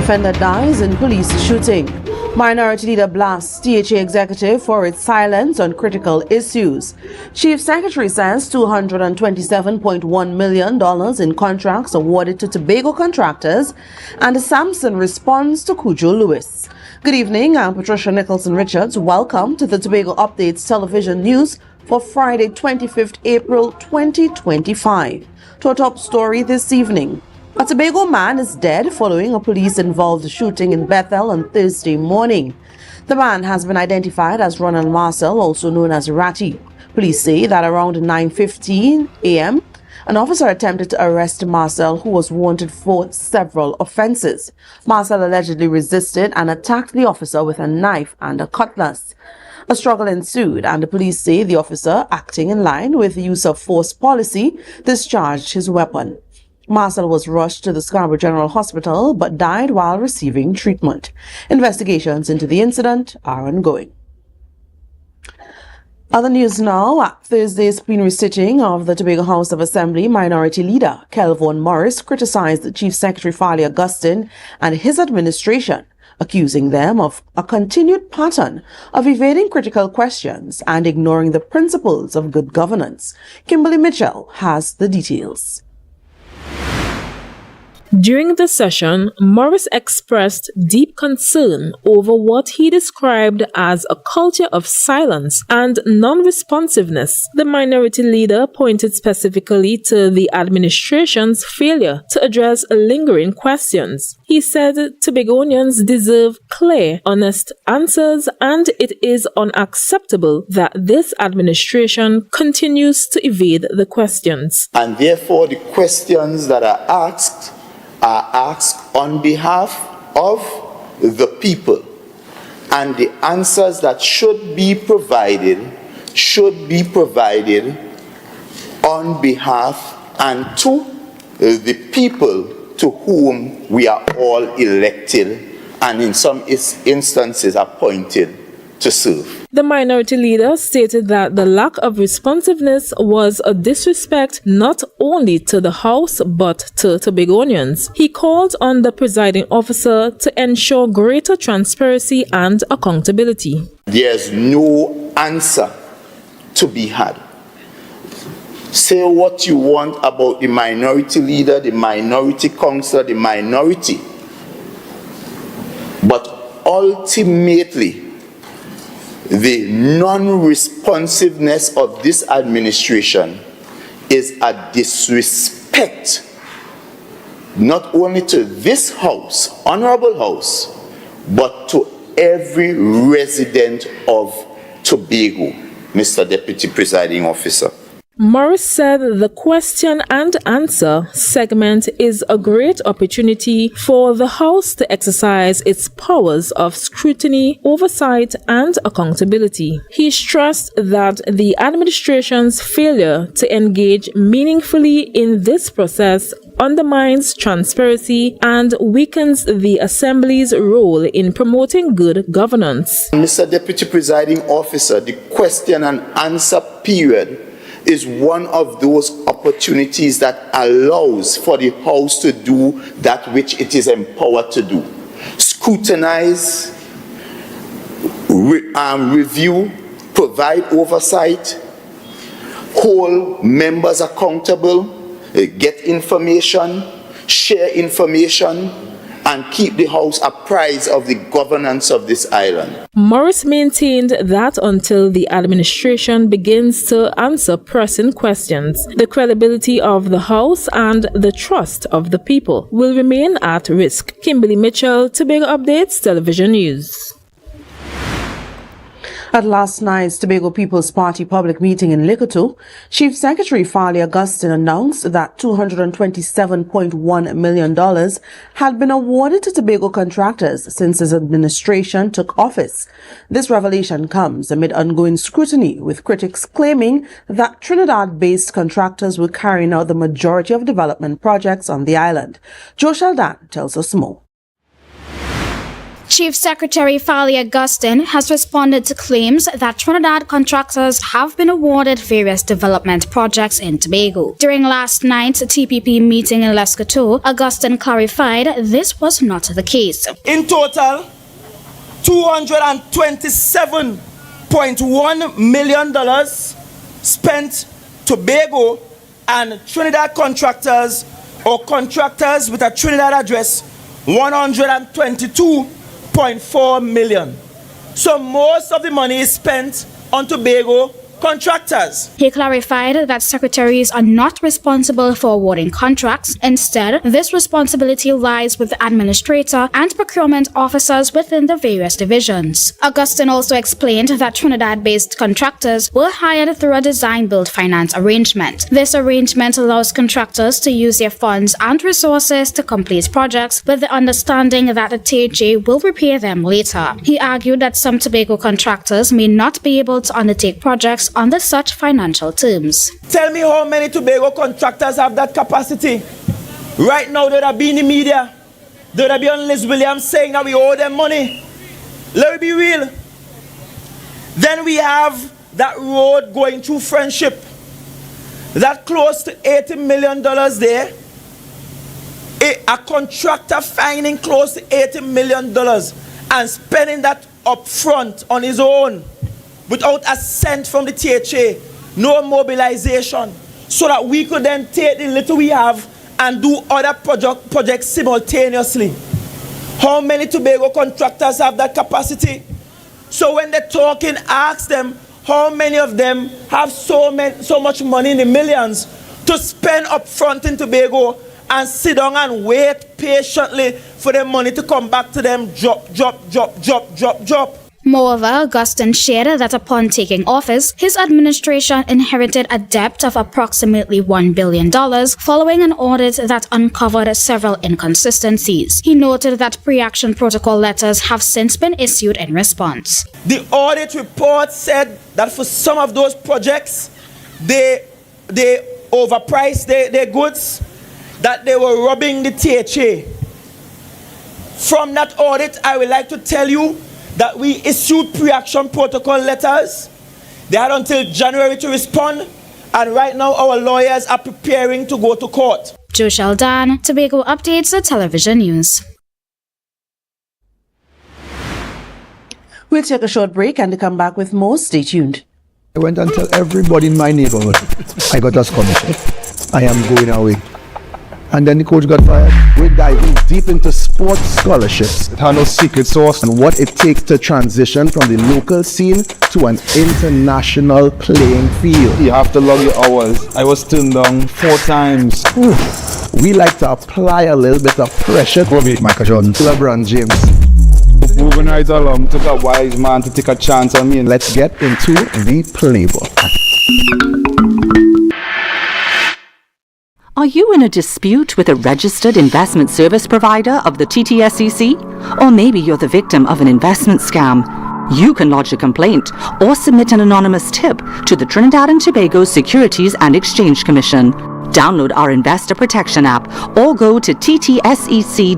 Offender dies in police shooting. Minority leader blasts THA executive for its silence on critical issues. Chief Secretary says $227.1 million in contracts awarded to Tobago contractors, and Samson responds to Cujo Lewis. Good evening, I'm Patricia Nicholson-Richards. Welcome to the Tobago Updates television news for Friday, 25th April 2025. To our top story this evening. A Tobago man is dead following a police-involved shooting in Bethel on Thursday morning. The man has been identified as Ronald Marcel, also known as Ratty. Police say that around 9:15 a.m., an officer attempted to arrest Marcel, who was wanted for several offenses. Marcel allegedly resisted and attacked the officer with a knife and a cutlass. A struggle ensued, and the police say the officer, acting in line with the use of force policy, discharged his weapon. Marcel was rushed to the Scarborough General Hospital but died while receiving treatment. Investigations into the incident are ongoing. Other news now. At Thursday's plenary sitting of the Tobago House of Assembly, Minority Leader Kelvon Morris criticized the Chief Secretary Farley Augustine and his administration, accusing them of a continued pattern of evading critical questions and ignoring the principles of good governance. Kimberly Mitchell has the details. During the session, Morris expressed deep concern over what he described as a culture of silence and non-responsiveness. The minority leader pointed specifically to the administration's failure to address lingering questions. He said Tobagonians deserve clear, honest answers, and it is unacceptable that this administration continues to evade the questions. And therefore, the questions that are asked on behalf of the people, and the answers that should be provided on behalf and to the people to whom we are all elected and in some instances appointed to serve. The minority leader stated that the lack of responsiveness was a disrespect not only to the House but to Tobagonians. He called on the presiding officer to ensure greater transparency and accountability. There's no answer to be had. Say what you want about the minority leader, the minority councillor, the minority, but ultimately, the non-responsiveness of this administration is a disrespect not only to this House, Honorable House, but to every resident of Tobago, Mr. Deputy Presiding Officer. Morris said the question and answer segment is a great opportunity for the House to exercise its powers of scrutiny, oversight, and accountability. He stressed that the administration's failure to engage meaningfully in this process undermines transparency and weakens the Assembly's role in promoting good governance. Mr. Deputy Presiding Officer, the question and answer period is one of those opportunities that allows for the House to do that which it is empowered to do. Scrutinize, review, provide oversight, hold members accountable, get information, share information, and keep the House apprised of the governance of this island. Morris maintained that until the administration begins to answer pressing questions, the credibility of the House and the trust of the people will remain at risk. Kimberly Mitchell, Tobago Updates Television News. At last night's Tobago People's Party public meeting in Likoto, Chief Secretary Farley Augustine announced that $227.1 million had been awarded to Tobago contractors since his administration took office. This revelation comes amid ongoing scrutiny, with critics claiming that Trinidad-based contractors were carrying out the majority of development projects on the island. Joe Sheldon tells us more. Chief Secretary Fali Augustine has responded to claims that Trinidad contractors have been awarded various development projects in Tobago. During last night's TPP meeting in Lescotho, Augustine clarified this was not the case. In total, $227.1 million spent Tobago and Trinidad contractors or contractors with a Trinidad address, 122.4 million. So most of the money is spent on Tobago contractors. He clarified that secretaries are not responsible for awarding contracts. Instead, this responsibility lies with the administrator and procurement officers within the various divisions. Augustine also explained that Trinidad-based contractors were hired through a design-build finance arrangement. This arrangement allows contractors to use their funds and resources to complete projects with the understanding that the THA will repay them later. He argued that some Tobago contractors may not be able to undertake projects under such financial terms. Tell me how many Tobago contractors have that capacity. Right now, they would be in the media. They would be on Liz Williams saying that we owe them money. Let me be real. Then we have that road going through Friendship. That close to $80 million there. A contractor finding close to $80 million and spending that up front on his own, without a cent from the THA, no mobilization, so that we could then take the little we have and do other projects simultaneously. How many Tobago contractors have that capacity? So when they're talking, ask them how many of them have so much money in the millions to spend up front in Tobago and sit down and wait patiently for their money to come back to them, drop. Moreover, Augustine shared that upon taking office, his administration inherited a debt of approximately $1 billion following an audit that uncovered several inconsistencies. He noted that pre-action protocol letters have since been issued in response. The audit report said that for some of those projects, they overpriced their goods, that they were robbing the THA. From that audit, I would like to tell you that we issued pre-action protocol letters. They had until January to respond, and right now our lawyers are preparing to go to court. Jo Sheldon, Tobago Updates, Television News. We'll take a short break and come back with more. Stay tuned. I went and tell everybody in my neighborhood I got a scholarship. I am going away. And then the coach got fired. We're diving deep into sports scholarships. It had no secret sauce and what it takes to transition from the local scene to an international playing field. You have to log your hours. I was turned down 4 times. We like to apply a little bit of pressure. Michael Jordan, LeBron James. Moving right along, took a wise man to take a chance on me. Let's get into the playbook. Are you in a dispute with a registered investment service provider of the TTSEC? Or maybe you're the victim of an investment scam? You can lodge a complaint or submit an anonymous tip to the Trinidad and Tobago Securities and Exchange Commission. Download our Investor Protection app or go to ttsec.org.tt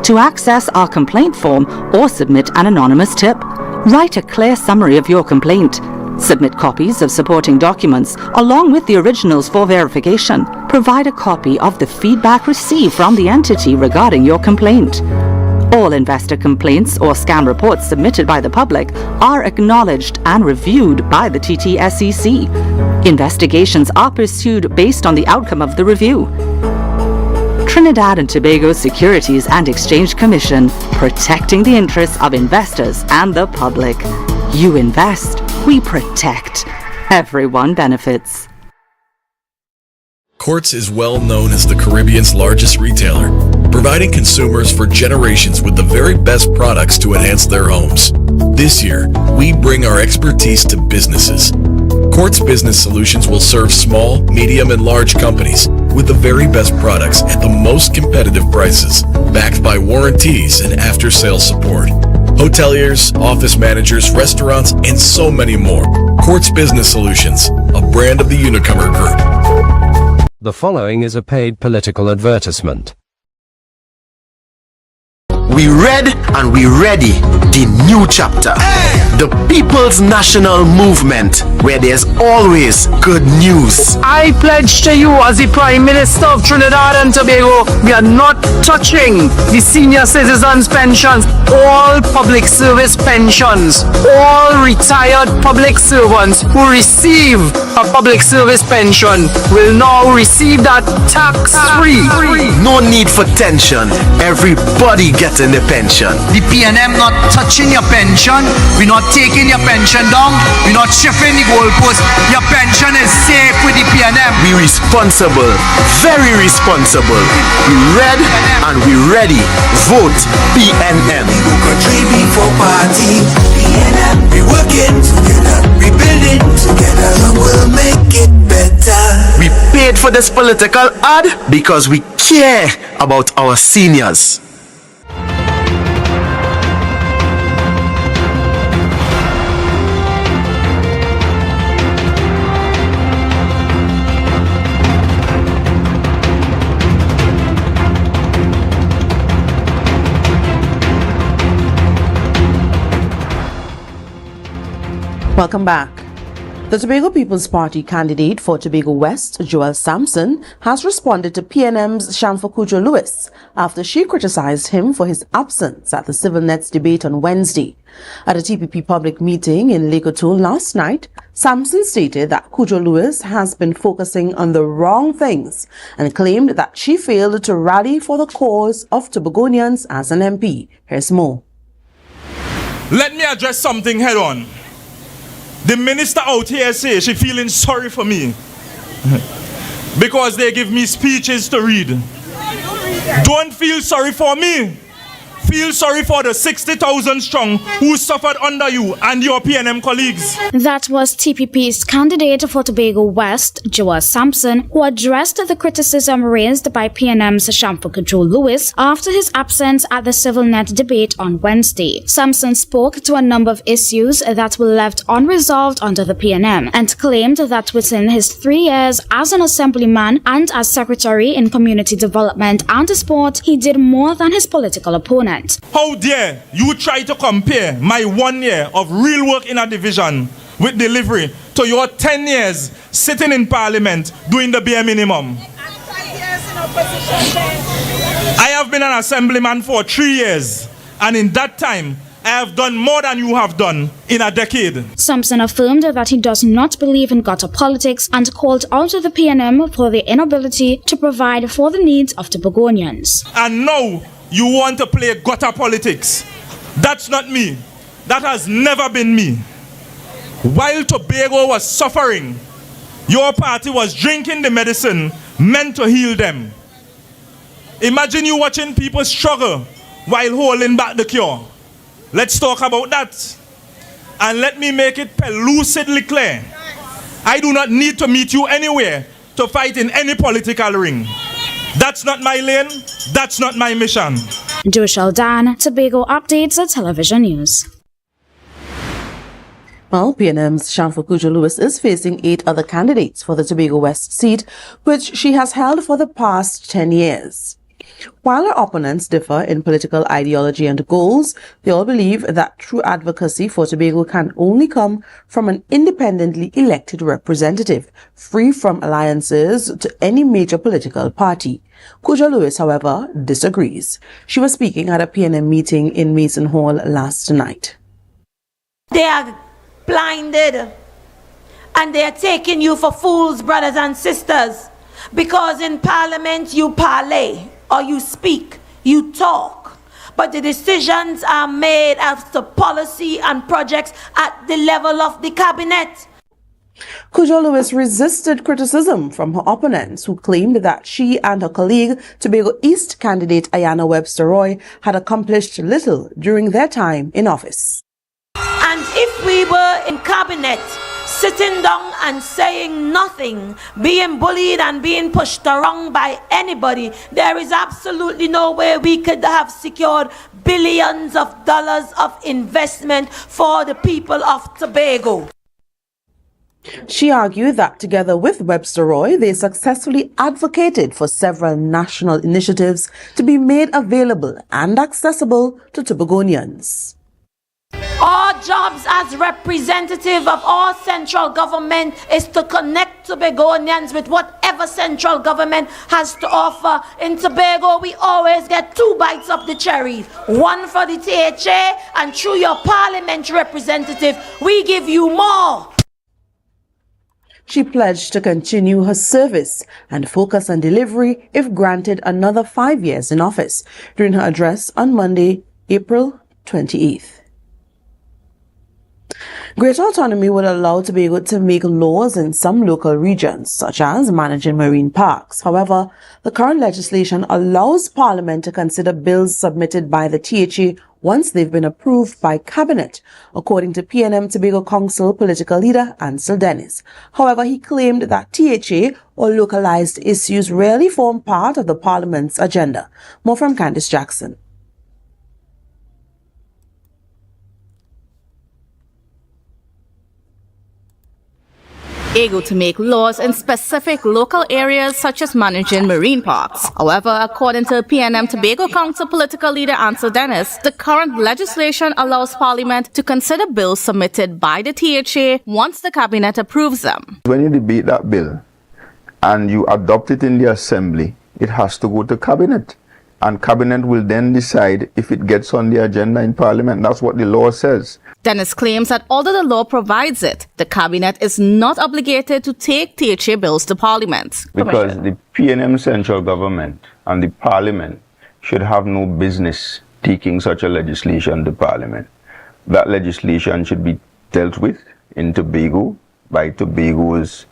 to access our complaint form or submit an anonymous tip. Write a clear summary of your complaint. Submit copies of supporting documents along with the originals for verification. Provide a copy of the feedback received from the entity regarding your complaint. All investor complaints or scam reports submitted by the public are acknowledged and reviewed by the TTSEC. Investigations are pursued based on the outcome of the review. Trinidad and Tobago Securities and Exchange Commission, protecting the interests of investors and the public. You invest, we protect. Everyone benefits. Quartz is well known as the Caribbean's largest retailer, providing consumers for generations with the very best products to enhance their homes. This year, we bring our expertise to businesses. Quartz Business Solutions will serve small, medium, and large companies with the very best products at the most competitive prices, backed by warranties and after-sales support. Hoteliers, office managers, restaurants, and so many more. Quartz Business Solutions, a brand of the Unicomer Group. The following is a paid political advertisement. We read and we ready the new chapter. The People's National Movement, where there's always good news. I pledge to you as the Prime Minister of Trinidad and Tobago, we are not touching the senior citizens' pensions, all public service pensions, all retired public servants who receive a public service pension will now receive that tax-free. No need for tension. Everybody getting the pension. The PNM not touching your pension. We're not taking your pension down. We're not shifting the goalpost. Your pension is safe with the PNM. We responsible, very responsible. We read and we ready. Vote PNM. We country before party. PNM. We working together. We building together. And we'll make it better. We paid for this political ad because we care about our seniors. Welcome back. The Tobago People's Party candidate for Tobago West, Joel Sampson, has responded to PNM's Shamfa Kujo-Lewis after she criticized him for his absence at the Civil Nets debate on Wednesday. At a TPP public meeting in Lekotun last night, Sampson stated that Kujo-Lewis has been focusing on the wrong things and claimed that she failed to rally for the cause of Tobagonians as an MP. Here's more. Let me address something head on. The minister out here says she feeling sorry for me because they give me speeches to read. Don't feel sorry for me. Feel sorry for the 60,000 strong who suffered under you and your PNM colleagues. That was TPP's candidate for Tobago West, Joel Sampson, who addressed the criticism raised by PNM's Shamfa Kujo-Lewis after his absence at the Civil Net debate on Wednesday. Sampson spoke to a number of issues that were left unresolved under the PNM and claimed that within his 3 years as an assemblyman and as secretary in community development and sport, he did more than his political opponent. How dare you try to compare my 1 year of real work in a division with delivery to your 10 years sitting in parliament doing the bare minimum. I have been an assemblyman for 3 years, and in that time I have done more than you have done in a decade. Sampson affirmed that he does not believe in gutter politics and called out the PNM for their inability to provide for the needs of Tobagonians. And now you want to play gutter politics. That's not me. That has never been me. While Tobago was suffering, your party was drinking the medicine meant to heal them. Imagine you watching people struggle while holding back the cure. Let's talk about that. And let me make it lucidly clear. I do not need to meet you anywhere to fight in any political ring. That's not my lane. That's not my mission. Joshel Dan, Tobago Updates Television News. Well, PNM's Shamfa Kujo-Lewis is facing 8 other candidates for the Tobago West seat, which she has held for the past 10 years. While her opponents differ in political ideology and goals, they all believe that true advocacy for Tobago can only come from an independently elected representative, free from alliances to any major political party. Kujo-Lewis, however, disagrees. She was speaking at a PNM meeting in Mason Hall last night. They are blinded and they are taking you for fools, brothers and sisters, because in Parliament you parlay or you speak, you talk, but the decisions are made as to policy and projects at the level of the cabinet. Kujo-Lewis resisted criticism from her opponents, who claimed that she and her colleague, Tobago East candidate Ayanna Webster Roy, had accomplished little during their time in office. And if we were in cabinet, sitting down and saying nothing, being bullied and being pushed around by anybody, there is absolutely no way we could have secured billions of dollars of investment for the people of Tobago. She argued that together with Webster Roy, they successfully advocated for several national initiatives to be made available and accessible to Tobagonians. Our jobs as representative of all central government is to connect Tobagonians with whatever central government has to offer. In Tobago, we always get 2 bites of the cherry. One for the THA, and through your parliamentary representative, we give you more. She pledged to continue her service and focus on delivery if granted another 5 years in office during her address on Monday, April 28th. Greater autonomy would allow Tobago to make laws in some local regions, such as managing marine parks. However, the current legislation allows Parliament to consider bills submitted by the THA once they've been approved by Cabinet, according to PNM Tobago Council political leader Ansel Dennis. However, he claimed that THA or localized issues rarely form part of the Parliament's agenda. More from Candice Jackson. Able to make laws in specific local areas such as managing marine parks. However, according to PNM Tobago Council political leader Ansel Dennis, the current legislation allows Parliament to consider bills submitted by the THA once the Cabinet approves them. When you debate that bill and you adopt it in the Assembly, it has to go to Cabinet. And Cabinet will then decide if it gets on the agenda in Parliament. That's what the law says. Dennis claims that although the law provides it, the Cabinet is not obligated to take THA bills to Parliament. Because the PNM central government and the Parliament should have no business taking such a legislation to Parliament. That legislation should be dealt with in Tobago by Tobago's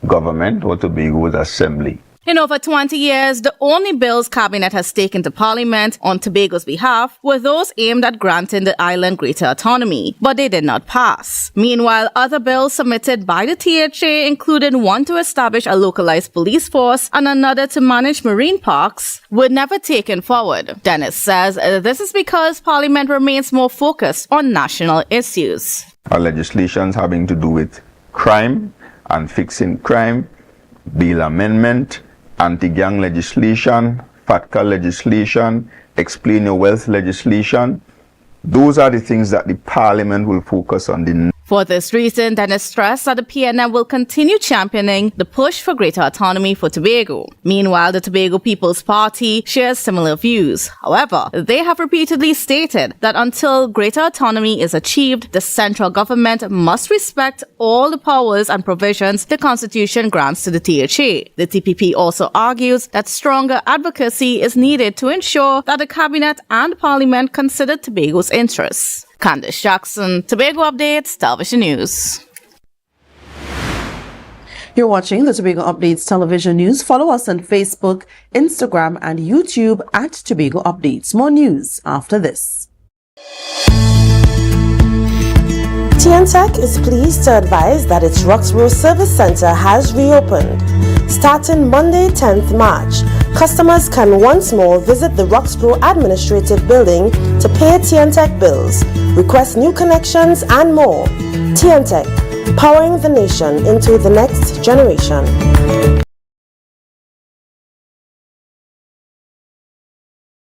government or Tobago's Assembly. In over 20 years, the only bills Cabinet has taken to Parliament on Tobago's behalf were those aimed at granting the island greater autonomy, but they did not pass. Meanwhile, other bills submitted by the THA included one to establish a localized police force and another to manage marine parks, were never taken forward. Dennis says this is because Parliament remains more focused on national issues. Our legislations having to do with crime and fixing crime, bill amendment, anti-gang legislation, FATCA legislation, explain your wealth legislation. Those are the things that the Parliament will focus on. For this reason, Dennis stressed that the PNM will continue championing the push for greater autonomy for Tobago. Meanwhile, the Tobago People's Party shares similar views. However, they have repeatedly stated that until greater autonomy is achieved, the central government must respect all the powers and provisions the Constitution grants to the THA. The TPP also argues that stronger advocacy is needed to ensure that the Cabinet and Parliament consider Tobago's interests. Candice Jackson, Tobago Updates, Television News. You're watching the Tobago Updates Television News. Follow us on Facebook, Instagram, and YouTube at Tobago Updates. More news after this. TNTech is pleased to advise that its Roxborough Service Center has reopened. Starting Monday, 10th March, customers can once more visit the Roxborough Administrative Building to pay TNTech bills, request new connections, and more. TNTech, powering the nation into the next generation.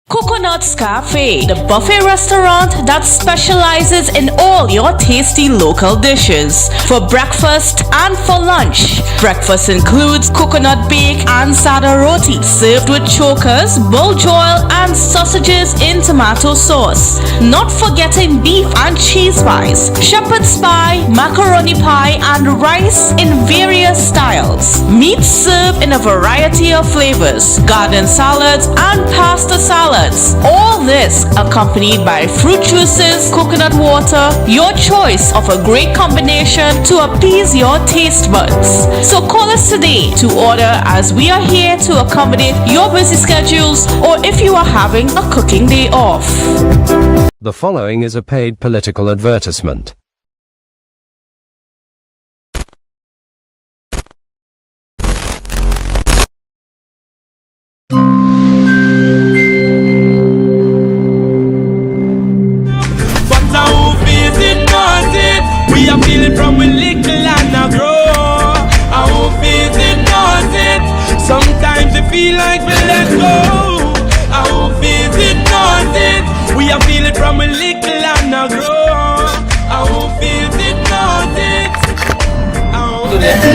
Coconut's Cafe, the buffet restaurant that specializes in all your tasty local dishes. For breakfast and for lunch. Breakfast includes coconut bake and sada roti, served with chokers, bull joil, and sausages in tomato sauce. Not forgetting beef and cheese pies, shepherd's pie, macaroni pie, and rice in various styles. Meat served in a variety of flavors, garden salads, and pasta salads. All this accompanied by fruit juices, coconut water, your choice of a great combination to appease your taste buds. So call us today to order, as we are here to accommodate your busy schedules or if you are having a cooking day off. The following is a paid political advertisement. We are feeling from we little and a grow. The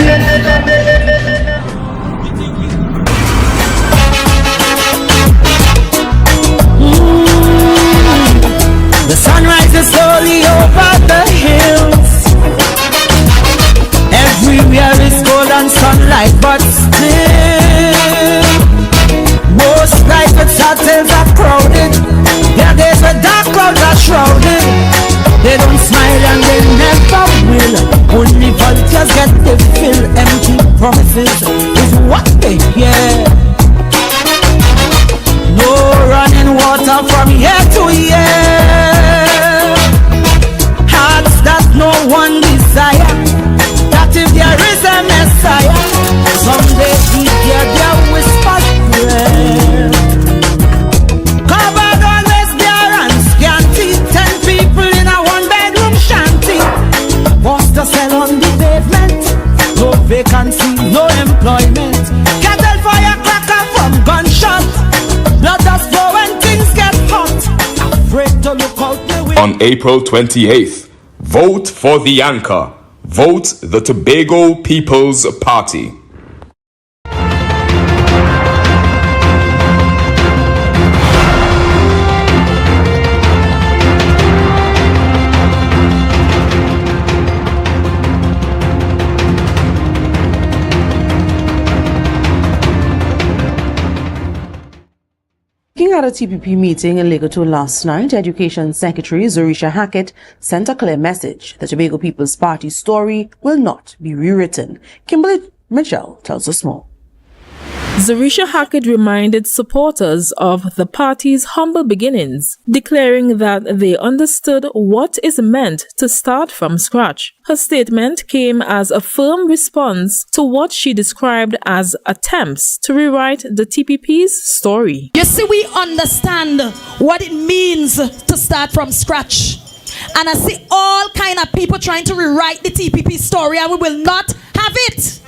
sun rises slowly over the hills. Everywhere is golden sunlight, but still most private hotels are crowded. There are days where dark clouds are shrouded. They don't smile and they never will. Only volunteers get the fill. Empty promises is what they hear. No running water from year to year. Hearts that no one desire. That if there is a Messiah, someday he hear their whispers prayer. Covered always bare and scanty. 10 people in a one-bedroom shanty. Forced to sell on the pavement. No vacancy, no employment. Cattle firecracker from gunshot. Blood does flow when things get hot. Afraid to look out the window. On April 28th, vote for the anchor. Vote the Tobago People's Party. Speaking at a TPP meeting in Legato last night, Education Secretary Zarisha Hackett sent a clear message. The Tobago People's Party story will not be rewritten. Kimberly Mitchell tells us more. Zarisha Hackett reminded supporters of the party's humble beginnings, declaring that they understood what is meant to start from scratch. Her statement came as a firm response to what she described as attempts to rewrite the TPP's story. You see, we understand what it means to start from scratch. And I see all kind of people trying to rewrite the TPP story, and we will not have it.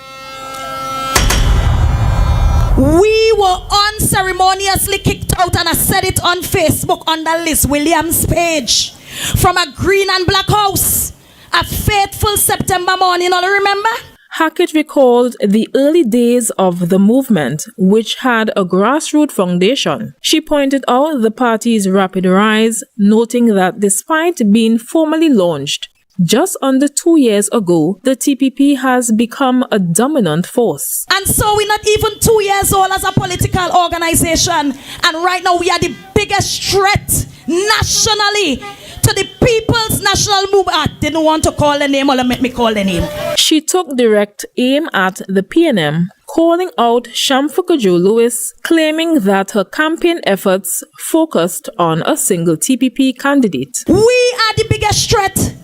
We were unceremoniously kicked out, and I said it on Facebook under Liz Williams' page, from a green and black house. A fateful September morning, all remember? Hackett recalled the early days of the movement, which had a grassroots foundation. She pointed out the party's rapid rise, noting that despite being formally launched just under 2 years ago, the TPP has become a dominant force. And so we're not even 2 years old as a political organization. And right now we are the biggest threat nationally to the People's National Movement. I didn't want to call the name, or let me call the name. She took direct aim at the PNM, calling out Shamfuka Joe Lewis, claiming that her campaign efforts focused on a single TPP candidate. We are the biggest threat.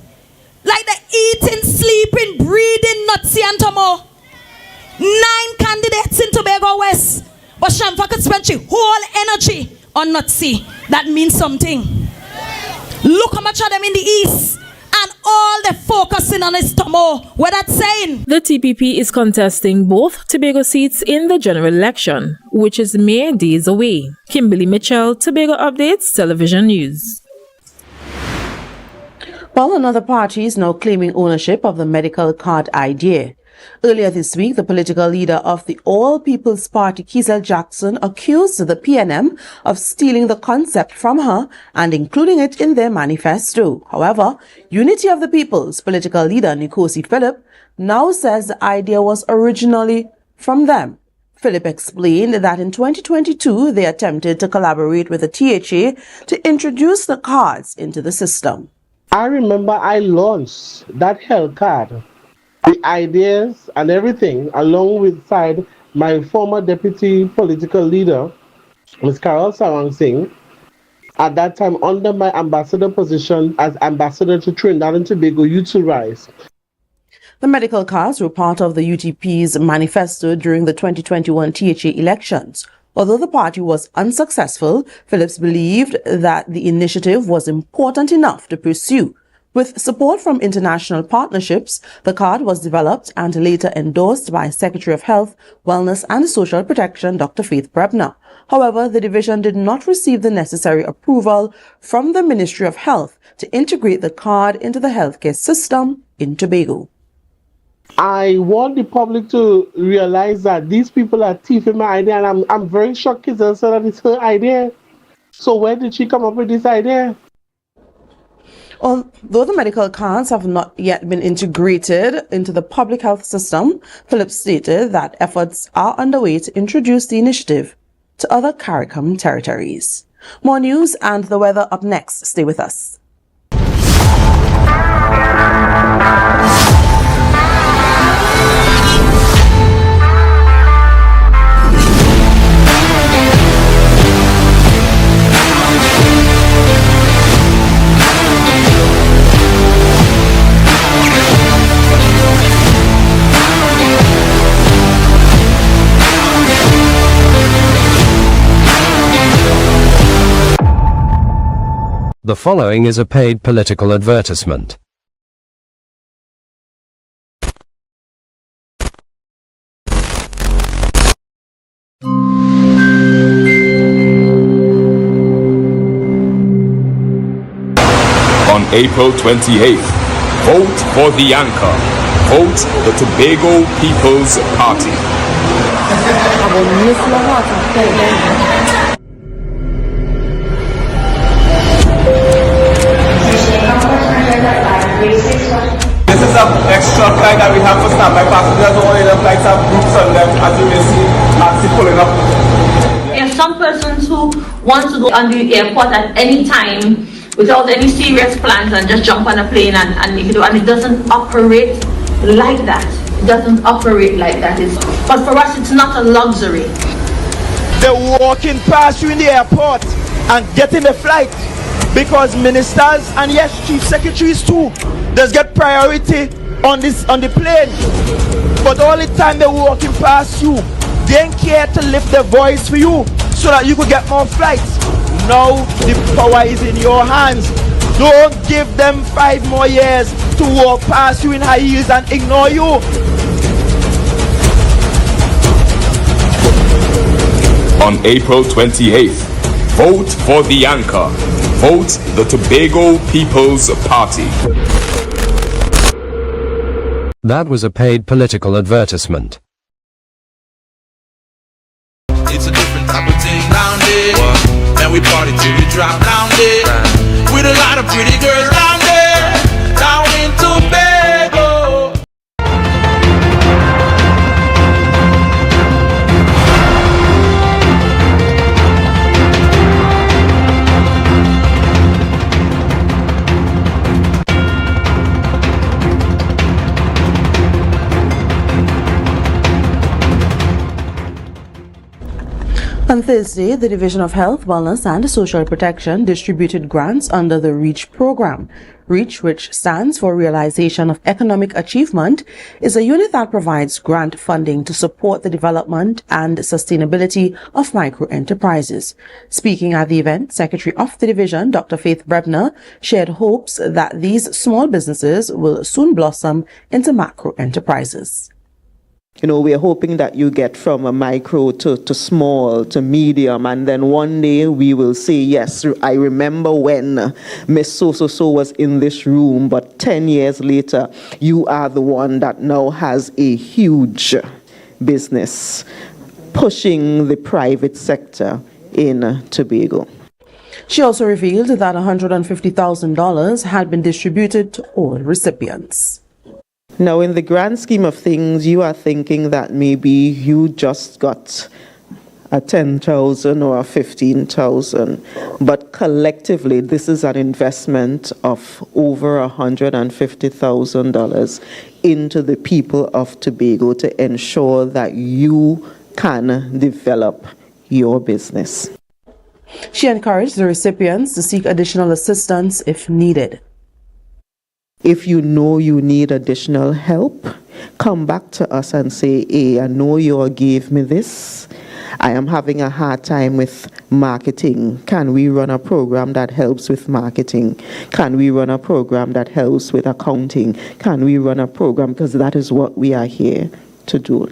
Like the eating, sleeping, breathing, Nutsi and Tomo. 9 candidates in Tobago West. But Shamfa could spend her whole energy on Nutsi. That means something. Look how much of them in the east. And all the focusing on is Tomo. What that's saying? The TPP is contesting both Tobago seats in the general election, which is mere days away. Kimberly Mitchell, Tobago Updates, Television News. Well, another party is now claiming ownership of the medical card idea. Earlier this week, the political leader of the All People's Party, Kiesel Jackson, accused the PNM of stealing the concept from her and including it in their manifesto. However, Unity of the People's political leader, Nkosi Philip, now says the idea was originally from them. Philip explained that in 2022, they attempted to collaborate with the THA to introduce the cards into the system. I remember I launched that health card, the ideas and everything, along with my former deputy political leader, Ms. Carol Sarang Singh, at that time under my ambassador position as ambassador to Trinidad and Tobago Youth to Rise. The medical cards were part of the UTP's manifesto during the 2021 THA elections. Although the party was unsuccessful, Phillips believed that the initiative was important enough to pursue. With support from international partnerships, the card was developed and later endorsed by Secretary of Health, Wellness and Social Protection, Dr. Faith Brebner. However, the division did not receive the necessary approval from the Ministry of Health to integrate the card into the healthcare system in Tobago. I want the public to realize that these people are thieving my idea, and I'm very shocked Kizel said that it's her idea. So where did she come up with this idea? Although the medical cards have not yet been integrated into the public health system, Phillips stated that efforts are underway to introduce the initiative to other CARICOM territories. More news and the weather up next. Stay with us. The following is a paid political advertisement. On April 28th, vote for the anchor. Vote the Tobago People's Party. This is an extra flight that we have for standby passengers. All the flights have groups on them, as you may see, taxi pulling up. There are some persons who want to go on the airport at any time without any serious plans and just jump on a plane and make it do. And it doesn't operate like that. It doesn't operate like that. But for us, it's not a luxury. They're walking past you in the airport and getting the flight because ministers and yes, chief secretaries too does get priority on the plane. But all the time they're walking past you, they ain't care to lift their voice for you so that you could get more flights. Now the power is in your hands. Don't give them 5 more years to walk past you in high heels and ignore you. On April 28th, vote for the anchor. Vote the Tobago People's Party. That was a paid political advertisement. It's a different type of thing down there. And we party till we drop down there. With a lot of pretty girls down there. Down in Tobago. On Thursday, the Division of Health, Wellness and Social Protection distributed grants under the REACH program. REACH, which stands for Realization of Economic Achievement, is a unit that provides grant funding to support the development and sustainability of micro-enterprises. Speaking at the event, Secretary of the Division, Dr. Faith Brebner, shared hopes that these small businesses will soon blossom into macro-enterprises. You know, we're hoping that you get from a micro to small to medium, and then one day we will say, yes, I remember when Miss So-So-So was in this room, but 10 years later, you are the one that now has a huge business pushing the private sector in Tobago. She also revealed that $150,000 had been distributed to all recipients. Now, in the grand scheme of things, you are thinking that maybe you just got a 10,000 or a 15,000, but collectively, this is an investment of over $150,000 into the people of Tobago to ensure that you can develop your business. She encouraged the recipients to seek additional assistance if needed. If you know you need additional help, come back to us and say, hey, I know you gave me this. I am having a hard time with marketing. Can we run a program that helps with marketing? Can we run a program that helps with accounting? Can we run a program? Because that is what we are here to do.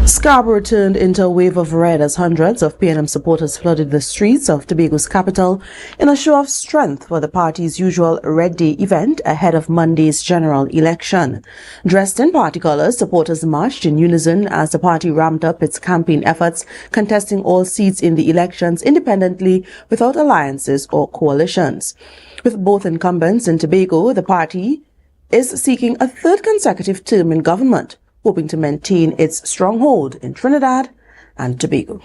Scarborough turned into a wave of red as hundreds of PNM supporters flooded the streets of Tobago's capital in a show of strength for the party's usual Red Day event ahead of Monday's general election. Dressed in party colors, supporters marched in unison as the party ramped up its campaign efforts, contesting all seats in the elections independently without alliances or coalitions. With both incumbents in Tobago, the party is seeking a third consecutive term in government, hoping to maintain its stronghold in Trinidad and Tobago.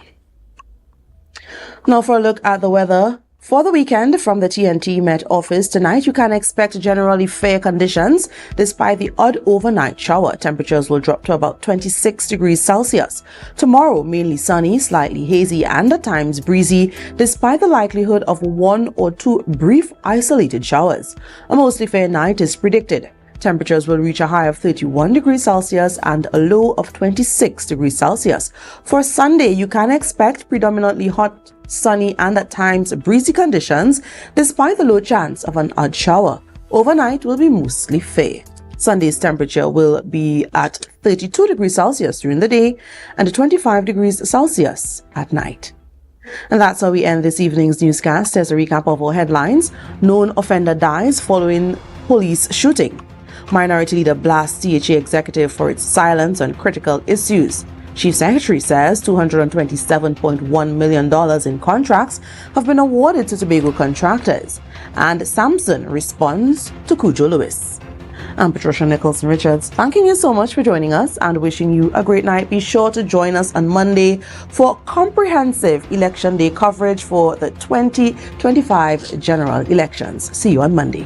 Now for a look at the weather for the weekend from the TNT Met office. Tonight you can expect generally fair conditions despite the odd overnight shower. Temperatures will drop to about 26 degrees Celsius. Tomorrow mainly sunny, slightly hazy and at times breezy despite the likelihood of 1 or 2 brief isolated showers. A mostly fair night is predicted. Temperatures will reach a high of 31 degrees Celsius and a low of 26 degrees Celsius. For Sunday, you can expect predominantly hot, sunny and at times breezy conditions despite the low chance of an odd shower. Overnight will be mostly fair. Sunday's temperature will be at 32 degrees Celsius during the day and 25 degrees Celsius at night. And that's how we end this evening's newscast. As a recap of our headlines: known offender dies following police shooting. Minority Leader blasts THA executive for its silence on critical issues. Chief Secretary says $227.1 million in contracts have been awarded to Tobago contractors. And Samson responds to Cujo Lewis. I'm Patricia Nicholson-Richards, thanking you so much for joining us and wishing you a great night. Be sure to join us on Monday for comprehensive Election Day coverage for the 2025 general elections. See you on Monday.